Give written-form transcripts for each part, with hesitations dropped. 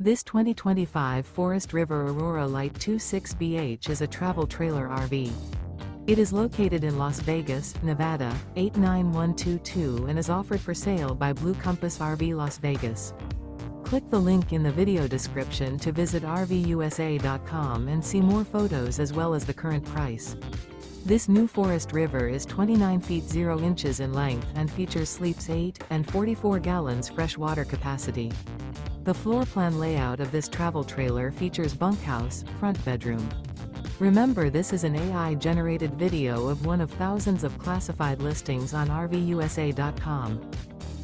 This 2025 Forest River Aurora Light 26BH is a travel trailer RV. It is located in Las Vegas, Nevada, 89122 and is offered for sale by Blue Compass RV Las Vegas. Click the link in the video description to visit RVUSA.com and see more photos as well as the current price. This new Forest River is 29 feet 0 inches in length and features sleeps 8 and 44 gallons fresh water capacity. The floor plan layout of this travel trailer features bunkhouse, front bedroom. Remember, this is an AI-generated video of one of thousands of classified listings on RVUSA.com.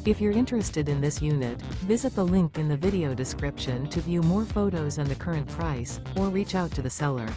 If you're interested in this unit, visit the link in the video description to view more photos and the current price, or reach out to the seller.